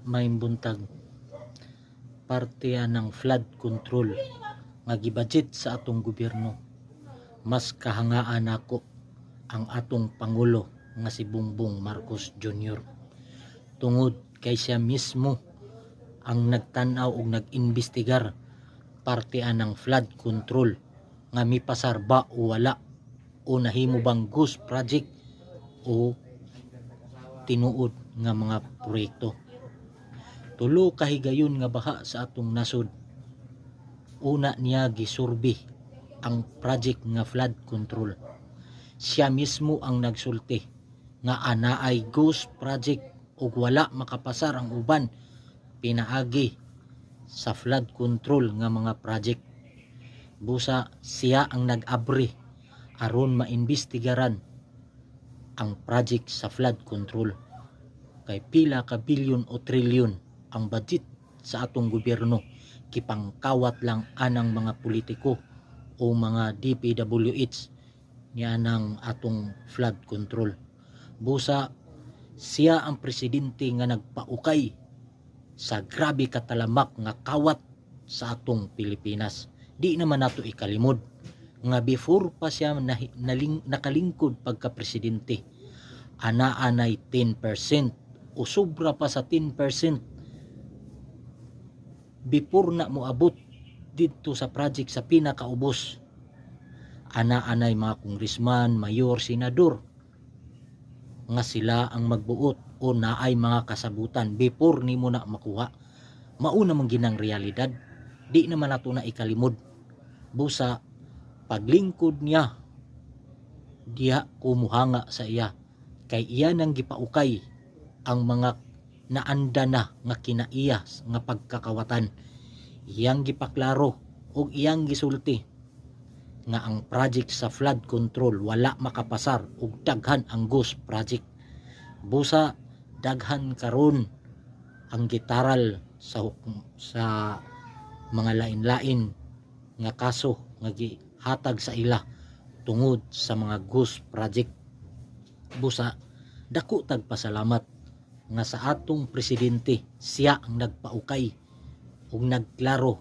may buntag parte ng flood control nga gibudget sa atong gobyerno. Mas kahangaan ako ang atong pangulo nga si Bongbong Marcos Jr. tungod kay siya mismo ang nagtanaw ug nag-imbestigar parte ng flood control nga mipasar ba o wala, o nahimo bang ghost project o tinuod nga mga proyekto. Tulo ka higayon nga baha sa atong nasod. Una niya gisurbi ang project nga flood control. Siya mismo ang nagsulti nga anaay ghost project ug wala makapasar ang uban pinaagi sa flood control nga mga project. Busa siya ang nag-abri aron maimbestigaran ang project sa flood control. Kay pila ka bilyon o trilyon ang budget sa atong gobyerno, kipangkawat lang anang mga politiko o mga DPWH niya ng atong flood control. Busa siya ang presidente nga nagpaukay sa grabe katalamak nga kawat sa atong Pilipinas. Di naman nato ikalimod nga before pa siya nakalingkod pagka presidente, anaanay 10% o sobra pa sa 10% before na moabot dito sa project sa pinakaubos. Anaanay mga kongresman, mayor, senador nga sila ang magbuot o naay mga kasabutan before nimo na makuha. Mauna man ginang realidad, di naman nato na ikalimod. Busa paglingkod niya, diha kumuhanga sa iya, kay iya nang gipaukay ang mga naanda na nga kinaiya nga pagkakawatan. Iyang gipaklaro ug iyang gisulti nga ang project sa flood control wala makapasar ug daghan ang ghost project. Busa daghan karon ang gitaral sa mga lain-lain nga kaso nga gihatag sa ila tungod sa mga ghost project. Busa dako tag pasalamat nga sa atong presidente, siya ang nagpaukay ug nagklaro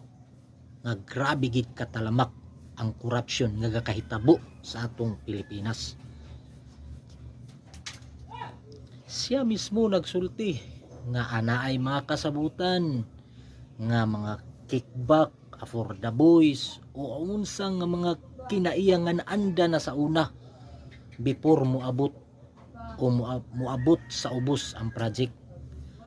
nga grabe gid katalamak ang korupsyon nga gakahitabo sa atong Pilipinas. Siya mismo nagsulti nga anaay mga kasabutan nga mga kickback for the boys o unsang nga mga kinaiya nga naanda na sa una before moabot o moabot sa ubos ang project.